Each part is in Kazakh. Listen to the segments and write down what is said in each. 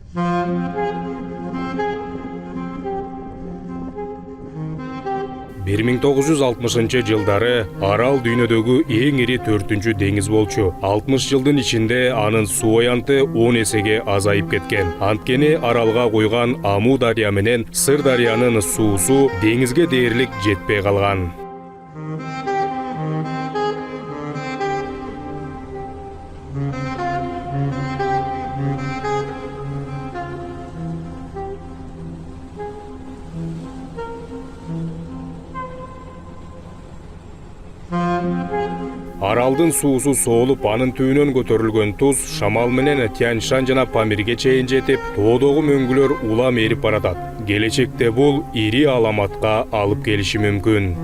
Bir 1960 жылдары Арал дүйнөдөгү эң ири 4-чү деңиз болчу. 60 жылдын ичинде анын суу аянты 10 эсеге азайып кеткен. Анткени Аралга куйган Аму дарыя менен Сыр дарыянын суусу деңизге дээрлик жетпей калган. Аралдын суусу соолуп, анын түбүнөн көтөрүлгөн туз шамал менен Тянь-Шань жана Памирге чейин жетип, тоодогу мөңгүлөр улам эрип баратат. Келечекте бул ири аламатка алып келиши мүмкүн.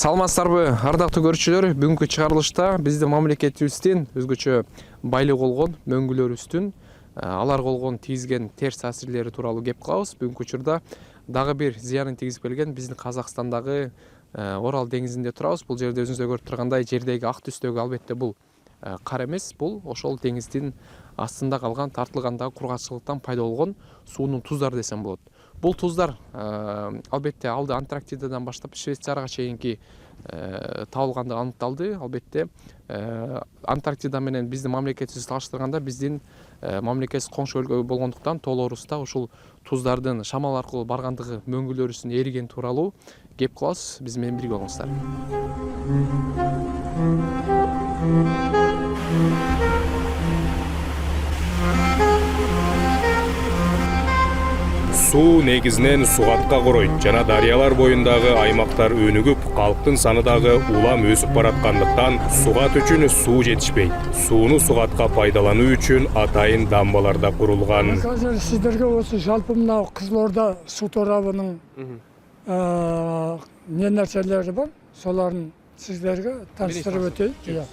Саламатсыздарбы, ардактуу көрүүчүлөр, бүгүнкү чыгарылышта биздин мамлекетибиздин өзгөчө байлык болгон мөңгүлөрүбүздүн аларга болгон тийгизген терс таасирлери тууралуу кеп кылабыз. Бүгүнкү учурда дагы бир зыянын тийгизип келген биздин Казакстандагы Орал деңизинде турабыз. Бул жерде өзүңүздөр көрүп тургандай жердеги ак түстөгү албетте бул кар эмес, бул ошол деңиздин астында калган тартылгандагы кургакчылыктан пайда болгон суунун туздары десем болот. Бул туздар албетте алды Антарктидадан баштап Швейцарияга чейинки табылгандыгы аныкталды. Албетте Антарктида менен биздин мамлекетибизди салыштырганда биздин мамлекетибиз коңшу өлкө болгондуктан тоолорубузда ушул туздардын шамал аркылуу баргандыгы мөңгүлөрүбүздүн эригени тууралуу кеп кылабыз. Биз менен бирге болуңуздар. Суу негизинен сугатка коройт жана дарыялар боюндагы аймактар өнүгүп, калктын саны дагы улам өсүп бараткандыктан сугат үчүн суу жетишпейт. Сууну сугатка пайдалануу үчүн атайын дамбалар да курулган. Азыр сиздерге осы жалпы мына Кызылорда суу торабынын не нерселери бар, соларын сиздерге таныстырып өтөйүн.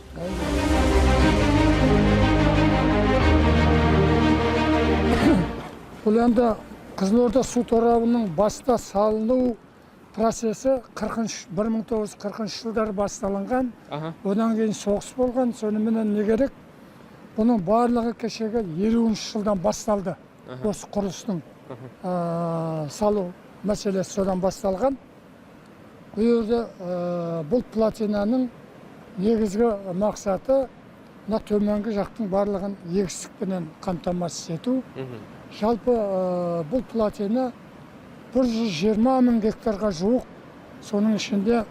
Бул энди Кызылорда суу торабынын башта салынуу процесси 1940 жылдары башталган. Одан кийин согуш болгон. Сону менен не керек? Бунун баардыгы кечеге 50 жылдан башталды. Осы курулуштун салуу маселеси содан башталган. Бул жерде бул плотинанын негизги максаты мына төмөнкү жактын баардыгын эгистик менен камтамасыз этүү. Жалпы бул плотина 120 000 гектарга жуук, сонун ичинде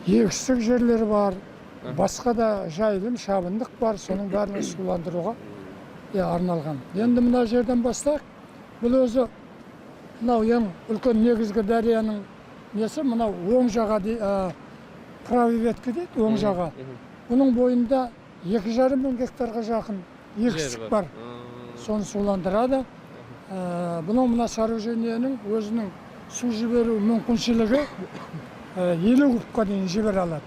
эгистик жерлери бар, башка да жайылым, шабындык бар, сонун баарын сууландырууга арналган. Энди мына жерден баштайык. Бул өзү мына эң үлкөн негизги дарыянын несі, мына оң жага правый ветки дейт, оң жага. Бунун боюнда 2,5 000 гектарга жакын эгистик бар. Соны сууландырады. Бунун мына сооружениянын өзүнүн суу жиберүү мүмкүнчүлүгү 50 кубка дейин жибере алат.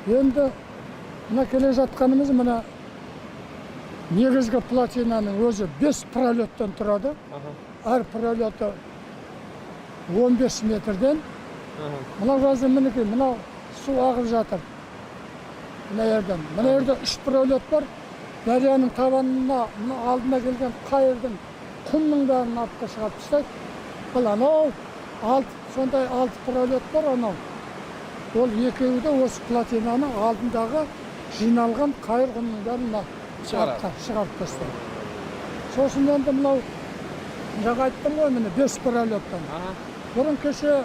Энди мына келе жатканыбыз мына негизги плотинанын өзү 5 пролеттен турады. Ар пролеты 15 метрден. Мына газы минеки, мына суу агып жатыр. Мына жерден. Мына жерде 3 пролет бар. Дарыянын табанына, алдына келген кайырдын кумдун баарын алып чыгып таштайт. Бул анау сондай 6 пролет бар анау. Ол экөөү да осы плотинанын алдындагы жыйналган кайыр кумдун баарын чыгарып таштайт. Сосын энди мынау жага айттым го, мына 5 пролеттен. Бурун кеше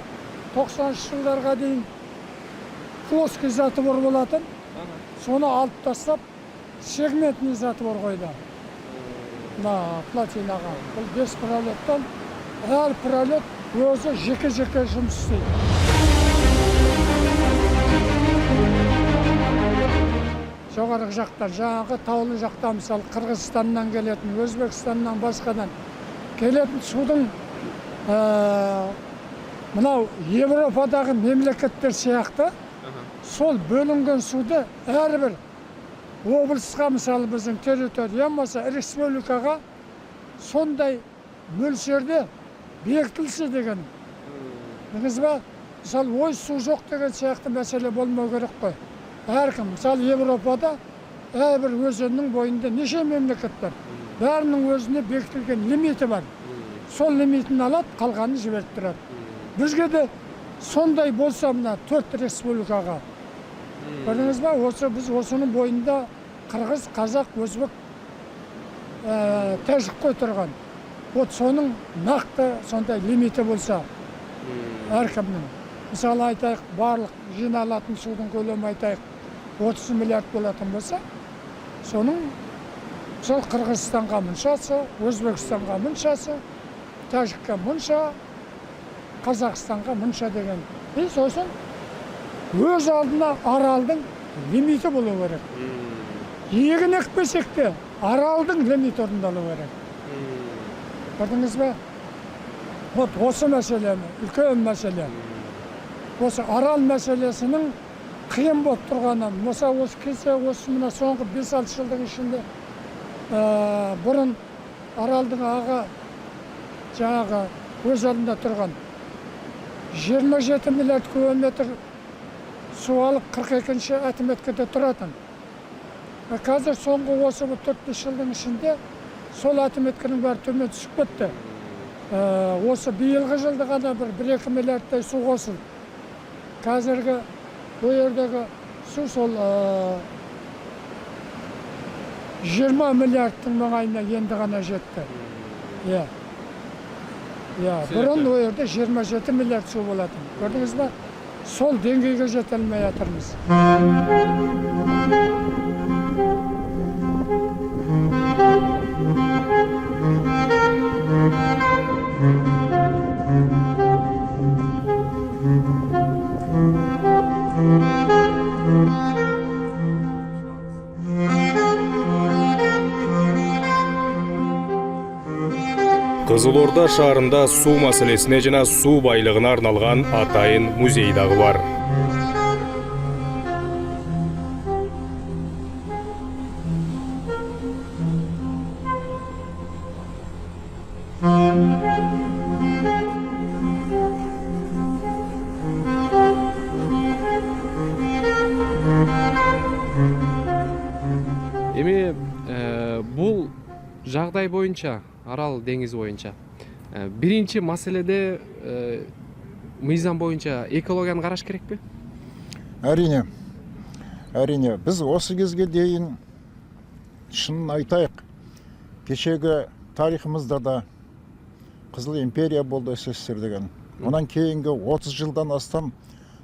90 жылдарга дейин плоский затвор болатын. Сону алып таштап сегментный затвор койду. Мына плотинага. Бул 5 пролеттен ар пролет өзү жеке-жеке жұмыс істейді. Жоғарғы жақтар, жаңағы таулы жақта, мысалы Қырғызстаннан келетін, Өзбекстаннан, басқадан келетін судың мынау Европадағы мемлекеттер сияқты сол бөлінген суды әрбір облысқа, мысалы біздің территория болса республикаға сондай мөлшерде бекітілсе деген. Біліңіз ба? Мысалы, ой су жоқ деген сияқты мәселе болмау керек қой. Әркім, мысалы, Европада әрбір өзеннің бойында неше мемлекет бар. Бәрінің өзіне бекітілген лимиті бар. Сол лимитін алады, қалғанын жіберіп тұрады. Бізге де сондай болса мына 4 республикаға. Біліңіз ба? Біз осының бойында қырғыз, қазақ, өзбек, тәжік қой тұрған. Вот соның нақты сондай лимиті болса әркімнің. Мысалы айтайық, барлық жиналатын судың көлемі айтайық 30 миллиард болатын болса, соның сол Қырғызстанға мұншасы, Өзбекстанға мұншасы, Тәжікке мұнша, Қазақстанға мұнша деген. Сосын өз алдына аралдың лимиті болу керек. Егін екпесек те аралдың лимиті орындалу керек. Көрдіңіз бе? Вот осы мәселені, үлкен мәселе. Осы арал мәселесінің қиын болып тұрғаны, осы кесе, осы мына соңғы 5-6 жылдың ішінде бұрын аралдың аға жаңағы өз алдында тұрған 27 миллиард кубометр су алып 42-ші әтіметкеде тұратын. Қазір соңғы осы 4-5 жылдың ішінде сол әтіметкенің бәрі төмен түсіп кетті. Осы биылғы жылды ғана 1-2 миллиардтай су қосылды. Қазіргі бұл жердегі су сол 20 миллиардтың маңайына енді ғана жетті. Бұрын ол жерде 27 миллиард су болатын. Көрдіңіз ба? Сол деңгейге жете алмай жатырмыз. Қызылорда шаарында су маселесіне жана су байлығына арналған атайын музей дагы бар. Эми бул жагдай боюнча, Арал деңизи боюнча биринчи маселеде мыйзам боюнча экологияны караш керекпи? Әрине. Біз осы кезге дейін шынын айтайық, кешегі тарихымызда да Қызыл империя болды СССР деген. Онан кейінгі 30 жылдан астам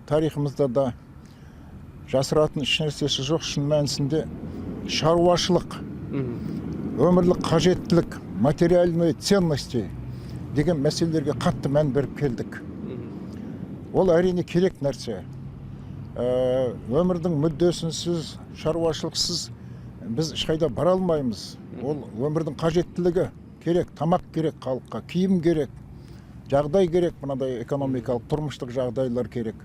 тарихымызда да жасыратын ешнәрсесі жоқ, шын мәнісінде шаруашылық, өмірлік қажеттілік, материальные ценности деген мәселелерге қатты мән беріп келдік. Ол әрине керек нәрсе. Өмірдің мүддесінсіз, шаруашылықсыз біз ешқайда бара алмаймыз. Ол өмірдің қажеттілігі керек, тамақ керек халыққа, киім керек, жағдай керек, мынадай экономикалық, тұрмыштық жағдайлар керек.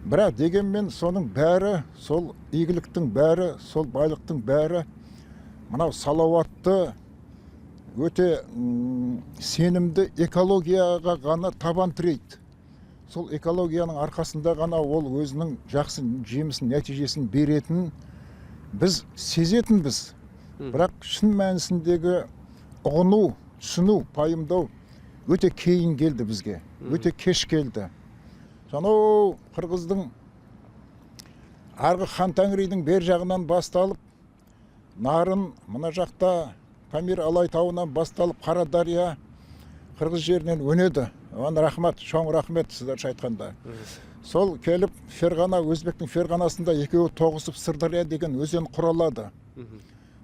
Бірақ дегенмен соның бәрі, сол игіліктің бәрі, сол байлықтың бәрі мынау салауатты, өте сенімді экологияға ғана табан тірейді. Сол экологияның арқасында ғана ол өзінің жақсы жемісін, нәтижесін беретінін біз сезетінбіз. Бірақ шын мәнісіндегі ұғыну, түсіну, пайымдау өте кейін келді бізге, өте кеш келді. Сонау Қырғыздың арғы Хан Тәңірийдің бер жағынан басталып, Нарын мына жақта Памир Алай тауынан басталып Қарадария Қырғыз жерінен өнеді. Оған рахмат, шоң рахмет сіздерше айтқанда. Сол келіп Ферғана, Өзбектің Ферғанасында екеуі тоғысып Сырдария деген өзен құралады.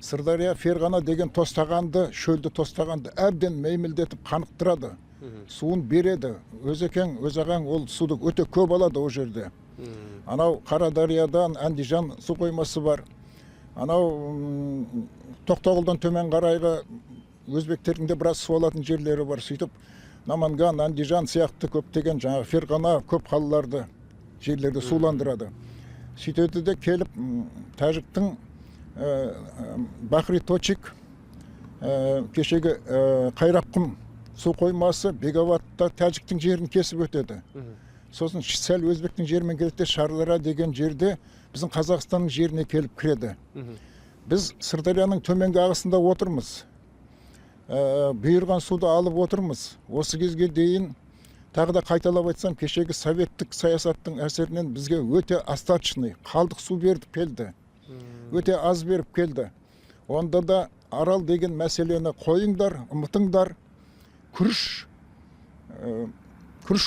Сырдария, Ферғана деген тостағанды, шөлді тостағанды әбден меймілдетіп қанықтырады. Суын береді. Өзекең, өзағаң ол суды өте көп алады о жерде. Анау Қарадариядан Андижан су қоймасы бар. Анау Тоқтоғылдан төмен қарайғы өзбектердің де біраз су алатын жерлері бар. Сөйтіп Наманган, Андижан сияқты көптеген жаңағы Ферғана көп қалаларды, жерлерді суландырады. сөйтеді де келіп тәжіктің Бахри Точик кешегі Қайраққұм су қоймасы бегаватта тәжіктің жерін кесіп өтеді. Сосын сәл өзбектің жерімен келеді, Шардара деген жерде біздің Қазақстанның жеріне келіп кіреді. Біз Сырдарияның төменгі ағысында отырмыз. Бұйырған суды алып отырмыз. Осы кезге дейін тағы да қайталап айтсам, кешегі советтік саясаттың әсерінен бізге өте остаточный, қалдық су беріп келді. Өте аз беріп келді. Онда да арал деген мәселені қойыңдар, ұмытыңдар. Күріш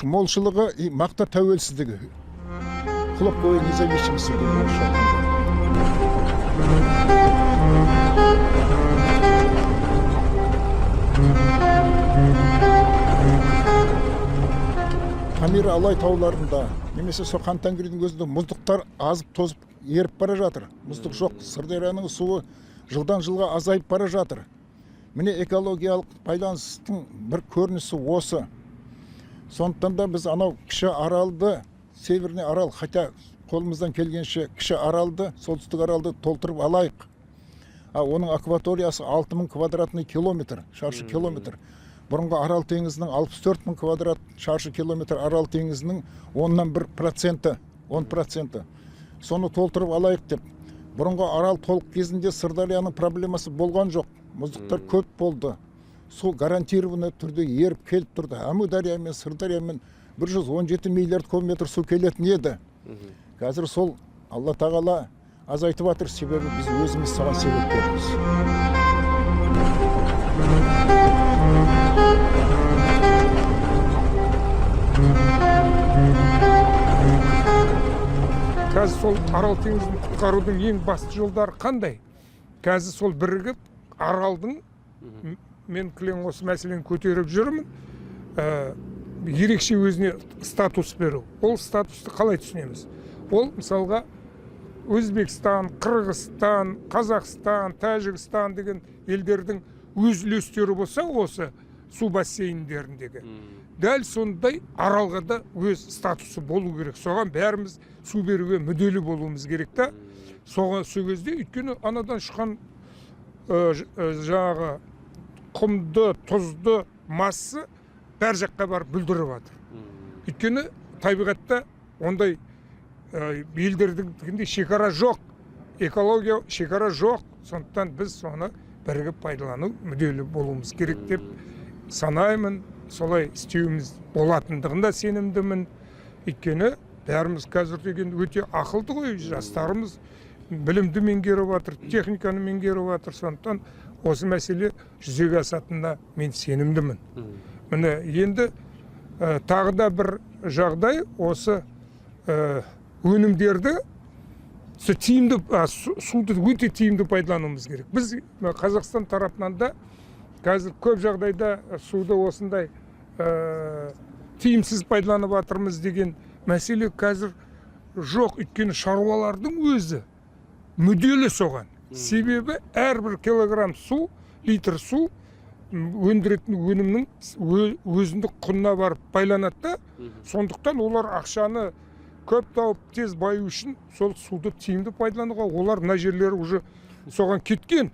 молшылығы и мақта тәуелсіздігі. Хлопковая независимость деген орысша айтқанда. Памир Алай тауларында, немесе сол Хантангирдің өзінде мұздықтар азып тозып еріп бара жатыр. Мұздық жоқ, Сырдарияның суы жылдан жылға азайып бара жатыр. Міне экологиялық байланыстың бір көрінісі осы. Сондықтан да біз анау кіші аралды, северный арал, хотя қолымыздан келгенше кіші аралды, солтүстік аралды толтырып алайық. Оның акваториясы 6000 квадратный километр, шаршы километр. Бұрынғы Арал теңізінің 64 000 квадрат шаршы километр Арал теңізінің 10%. Соны толтырып алайық деп. Бұрынғы Арал толық кезінде Сырдарияның проблемасы болған жоқ. Мұздықтар көп болды. Су гарантированный түрде еріп келіп тұрды. Әмудария мен Сырдариямен 117 миллиард кубометр су келетін еді. Қазір сол Алла тағала азайтып жатыр, себебі біз өзіміз соған себепкерміз. Қазір сол Арал теңізін құтқарудың ең басты жолдары қандай? Қазір сол бірігіп Аралдың, мен кілең осы мәселені көтеріп жүрмін, ерекше өзіне статус беру. Ол статусты қалай түсінеміз? Ол мысалға Өзбекстан, Қырғызстан, Қазақстан, Тәжікстан деген елдердің өз үлестері болса, осы су бассейндеріндегі. Дәл сондай Аралға да өз статусы болу керек. Соған бәріміз су беруге мүдделі болуымыз керек та. Соған сөзде өйткені анадан шыққан жаңағы құмды, тұзды массы бәр жаққа барып бүлдіріп жатыр. Өйткені табиғатта ондай елдердің шекара жоқ, экология шекара жоқ. Сондықтан біз соны бірігіп пайдалану мүдделі болуымыз керек деп санаймын. Солай істеуіміз болатындығында сенімдімін. Өйткені бәріміз қазір деген өте ақылды ғой, жастарымыз білімді меңгеріп жатыр, техниканы меңгеріп жатыр. Сондықтан осы мәселе жүзеге асатынына мен сенімдімін. Міне енді тағы да бір жағдай, осы өнімдерді суды өте тиімді пайдалануымыз керек. Біз Қазақстан тарапынан да қазір көп жағдайда суды осындай тиімсіз пайдаланып жатырмыз деген мәселе қазір жоқ. Өйткені шаруалардың өзі мүдделі соған. Себебі әрбір килограмм су, литр су өндіретін өнімнің өзіндік құнына барып байланады. Сондықтан олар ақшаны көп тауып тез баю үшін сол суды тиімді пайдалануға, олар мына жерлері уже соған кеткен.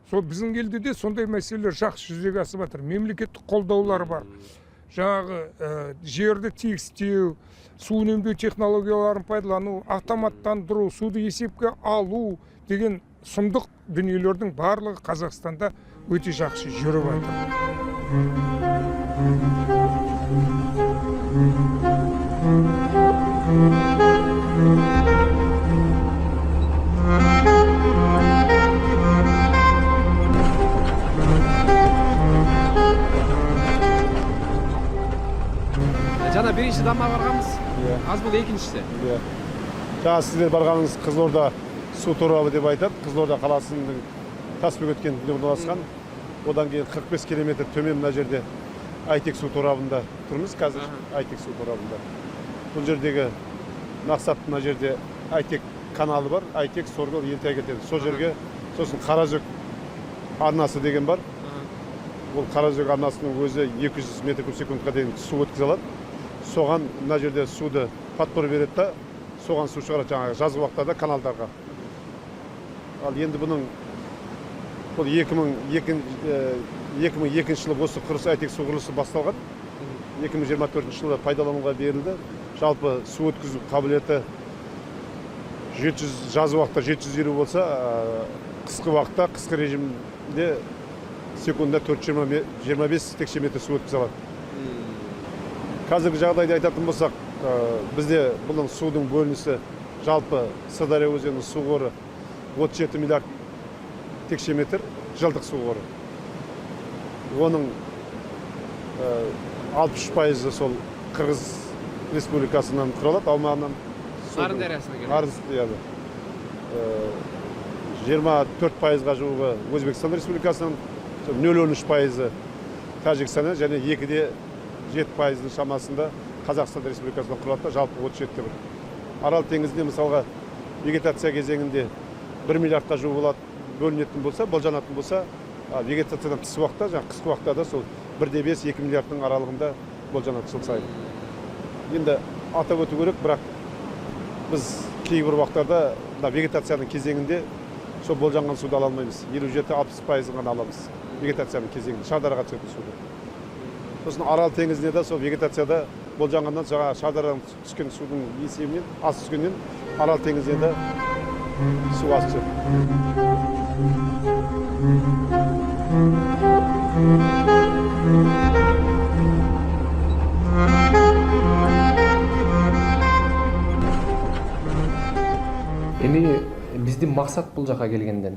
Сол біздің елде де сондай мәселелер жақсы жүзеге асып жатыр. Мемлекеттік қолдаулар бар. Жаңағы жерді тегістеу, су үнемдеу технологияларын пайдалану, автоматтандыру, суды есепке алу деген сұмдық дүниелердің барлығы Қазақстанда өте жақсы жүріп жатыр. Жана биринчи дамға барганбыз. Аз бул экинчиси. Жаңа сіздер барғаныңыз Қызылорда су торабы деп айтады. Қызылорда қаласының Таспек өткенінде орналасқан. Одан кейін 45 километр төмен мына жерде Айтек су торабында тұрмыз қазір. Айтек су торабында. Бұл жердегі мақсат мына жерде Айтек каналы бар. Айтек Соргол елтай кетеді. Сол жерге сосын Қаражөк арнасы деген бар. Ол Қаражөк арнасының өзі 200 метр куб секундқа дейін су өткізе алады. Соған мына жерде суды подпор береді да, соған су шығарады жаңағы жазғы уақыттарда каналдарға. Ал енді бұның бұл 2002 жылы осы құрылыс әйтек су құрылысы басталған. 2024 жылы пайдалануға берілді. Жалпы су өткізу қабілеті 700 жазғы уақытта 750 болса, қысқы уақытта, қысқы режимде секундда 425 текше метр су өткізе алады. Қазіргі жағдайды айтатын болсақ, бізде бұның судың бөлінісі жалпы Сырдария өзенінің су қоры 37 миллиард текше метр жылдық су қоры. Оның 63% сол Қырғыз Республикасынан құралады, аумағынан. Нарын дәресіне келеді. 24%-ға жуығы Өзбекстан Республикасынан, 0,13% Тәжікстаннан және 2,7% шамасында Қазақстан Республикасынан құралады, жалпы 37-те бір. Арал теңізінде мысалға вегетация кезеңінде 1 миллиардқа жуық бөлінетін болса, болжанатын болса, вегетациядан тыс уақытта, жаңағы қысқы уақытта сол 1,5-2 миллиардтың аралығында болжанады жыл сайын. Енді атап өту керек, бірақ біз кейбір уақыттарда вегетацияның кезеңінде сол болжанған суды ала алмаймыз. 57-60% ғана аламыз вегетацияның кезеңінде, Шардараға түсетін суды. Сосын Арал теңізінде де сол вегетацияда болжанғаннан жаңа Шардарадан түскен судың есебінен, аз түскеннен Арал теңізінде де су аз түседі. Эми биздин максат бул жака келгенден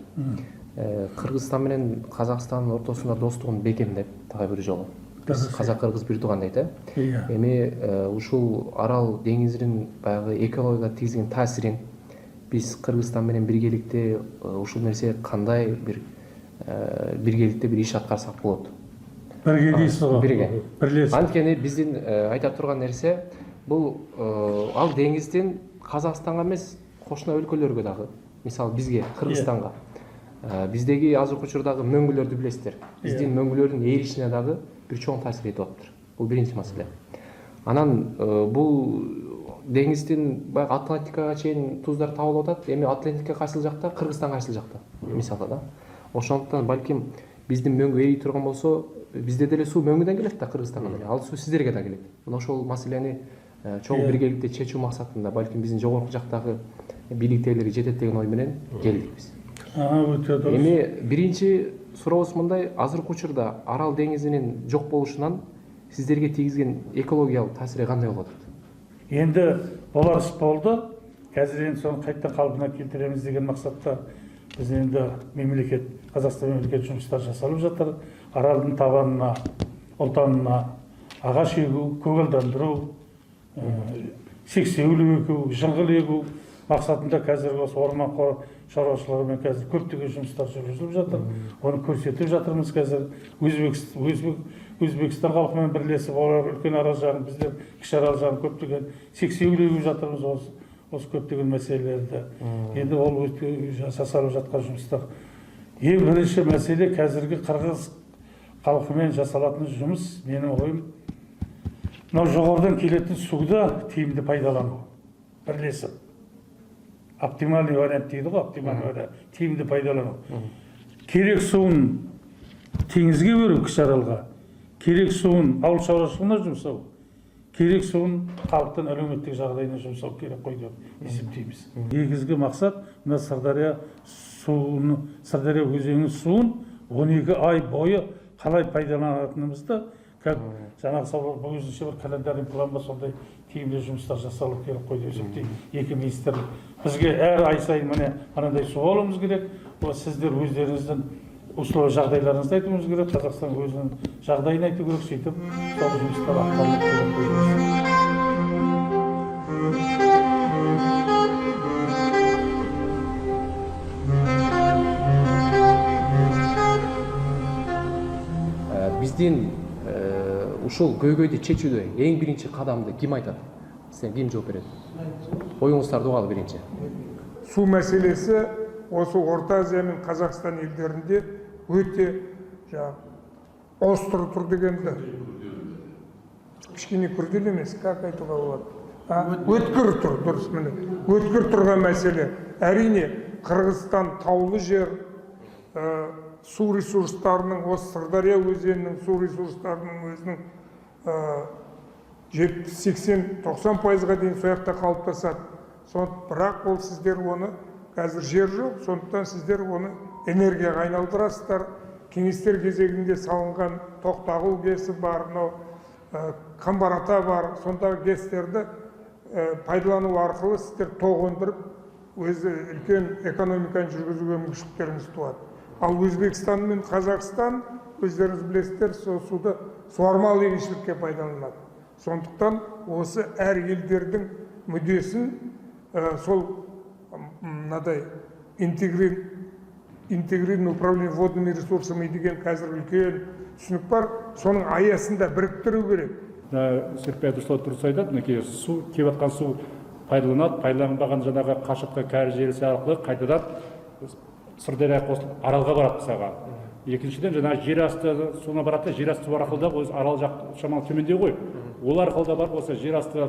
Кыргызстан менен Казакстандын ортосунда достугун бекемдеп тагы бир жолу. Биз казак-кыргыз бир тууган дейт. Эми ушул Арал деңизинин баягы экологияга тийгизген таасирин биз Кыргызстан менен биргеликте ушул нерсе кандай бир биргеликте бир иш аткарсак болот. Бирге. Анткени биздин айта турган нерсе бул ал деңизден Казакстанга эмес, кошуна өлкөлөргө дагы, мисалы бизге, Кыргызстанга, биздеги азыркы учурдагы мөңгүлөрдү билесиздер. Биздин мөңгүлөрдүн ээришине дагы бир чоң таасир этип атыптыр. Бул биринчи маселе. Анан бул деңиздин баягы Атлантикага чейин туздар табылып атат. Эми Атлантика кайсыл жакта, Кыргызстан кайсыл жакта, мисалы да. Ошондуктан балким биздин мөңгү ээрий турган болсо, бизде деле суу мөңгүдөн келет да, Кыргызстанга деле. Ал суу сиздерге да келет. Мына ошол маселени чоң биргеликте чечүү максатында балким биздин жогорку жактагы бийликтегилерге жетет деген ой менен келдик биз. Эми биринчи сурообуз мындай: азыркы учурда Арал деңизинин жок болушунан сиздерге тийгизген экологиялык таасири кандай болуп атат? Енді болар іс болды. Қазір енді соны қайттан қалпына келтіреміз деген мақсатта біз енді мемлекет, Қазақстан мемлекет жұмыстар жасалып жатыр. Аралдың табанына, ұлтанына ағаш егу, көгалдандыру, сексеуіл егу, жыңғыл егу мақсатында қазір осы орман шаруашылығымен қазір көптеген жұмыстар жүргізіліп жатыр. Оны көрсетіп жатырмыз қазір. Өзбекстан халқымен бірлесіп, үлкен арал жағын, біздер кіші арал жағын көптеген сексеуіл егіп жатырмыз осы көптеген мәселелерді. Енді ол жасалып жатқан жұмыстар. Ең бірінші мәселе қазіргі қырғыз халқымен жасалатын жұмыс, менің ойым, мынау жоғарыдан келетін суды тиімді пайдалану, бірлесіп. Оптимальный вариант дейді ғой, оптимальный вариант, тиімді пайдалану. Керек суын теңізге беру, кіші аралға, керек суын ауыл шаруашылығына жұмсау, керек суын халықтың әлеуметтік жағдайына жұмсау керек қой деп есептейміз. Негізгі мақсат мына Сырдария өзенінің суын 12 ай бойы қалай пайдаланатынымызды, жаңағы сабақ өзінше бір календарный план ба, сондай тиімді жұмыстар жасалып керек қой деп есептеймін. Екі министрлік бізге әр ай сайын міне анандай су алуымыз керек. Сіздер өздеріңіздің условия жағдайларыңызды айтуымыз керек, Қазақстан өзінің жағдайын айту керек, сөйтіп сол жұмыстар атқарылып керек қой. Биздин ушул көйгөйдү чечүүдө эң биринчи кадамды ким айтат? Сен ким жооп берет? Оюңуздарды угалы биринчи. Су мәселесі осы Орта Азия мен Қазақстан елдерінде өте остро тұр дегенді. Кішкене күрделі емес, как айтуға болады. өткір тұр, дұрыс міне. Өткір тұрған мәселе. Әрине, Қырғызстан таулы жер, су ресурстарының, осы Сырдария өзенінің су ресурстарының өзінің 80-90%-ға дейін сояқта қалыптасады. Бірақ ол сіздер оны, қазір жер жоқ, сондықтан сіздер оны энергияға айналдырасыздар. Кеңестер кезегінде салынған Тоқтағұл ГЭСі бар, Қамбар-Ата бар, сондағы ГЭСтерді пайдалану арқылы сіздер тоқ өндіріп, өзі үлкен экономиканы жүргізуге мүмкіншіліктеріңіз туады. Ал Өзбекстан мен Қазақстан, өздеріңіз білесіздер, суды суармалы егіншілікке пайдаланады. Сондықтан осы әр елдердің мүддесін сол мынадай интегрированное управление водными ресурсами деген қазір үлкен түсінік бар, соның аясында біріктіру керек. Серікбай Абдусалов дұрыс айтады, мінекей су кеп жатқан су пайдаланады, пайдаланбаған жаңағы Қашыртқа кәрі желісі арқылы қайтадан Сырдария қосылып Аралға барады мысалға. Екіншіден жаңағы жер асты суына барады, жер асты су арқылы да осы Арал жақ шамалы төмендеу ғой. Ол арқылы да барып осы жер асты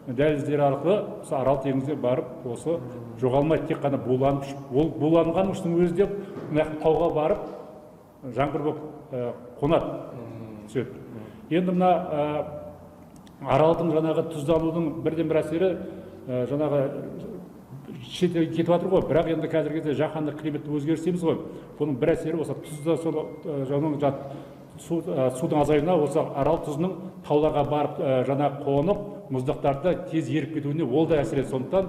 дәліздері арқылы осы Арал теңізіне барып, осы жоғалмайды, тек қана буланып, ол буланған ұштың өзі деп тауға барып жаңбыр болып қонады. Енді мына Аралдың жаңағы тұзданудың бірден бір әсері жаңағы шетелге кетіп жатыр ғой, бірақ енді қазіргі кезде жаһандық климаттық өзгеріс дейміз ғой. Бұның бір әсері осы тұзда судың азаюына, осы Арал тұзының тауларға барып жаңа қонып, мұздақтарды тез еріп кетуіне ол да әсер етеді. Сондықтан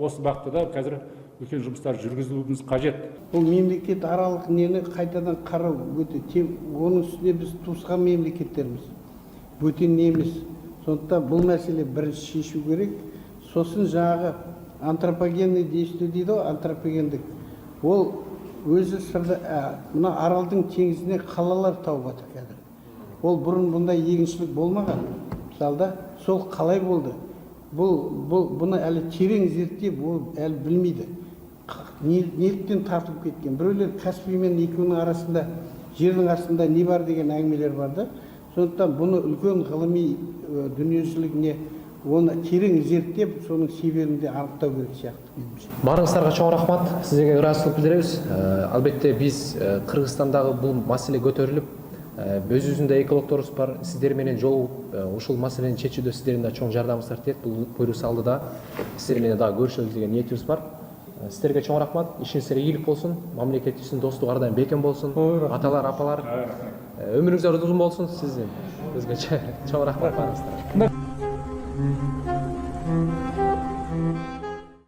осы бағытта да қазір үлкен жұмыстар жүргізуіміз қажет. Бұл мемлекет аралық нені қайтадан қарау өте тем, оның үстіне біз туысқан мемлекеттеріміз бөтен емес. Сондықтан бұл мәселе бірінші шешу керек. Сосын жаңағы антропогенный действие дейді ғой, антропогендік. Ол өзі мына Аралдың теңізіне қалалар тауып жатыр қазір. Ол бұрын бұндай егіншілік болмаған. Мысалда сол қалай болды? Бұны әлі терең зерттеп, ол әлі білмейді. Неліктен тартылып кеткен? Біреулер Каспий мен екеуінің арасында, жердің астында не бар деген әңгімелер бар да. Сондықтан бұны үлкен ғылыми дүниежүзілігіне оны терең зерттеп, соның себебінде анықтау керек сияқты. Барыңыздарға чоң рахмат. Сізге ыраазычылык билдиребиз. Албетте биз Кыргызстандагы бул маселе көтөрүлүп, өзүбүздүн экологторубуз бар. Сиздер менен жолугуп ушул маселени чечүүдө сиздердин да чоң жардамыңыздар тиет. Бул буйрук алдыда сиздер менен дагы көрүшөлү деген ниетибиз бар. Сиздерге чоң рахмат. Ишиңиздер ийгилик болсун. Мамлекетибиздин достугу ар дайым бекем болсун. Аталар, апалар, өмүрүңүздөр узун болсун. Сиздин бизге чоң рахмат барыңыздар.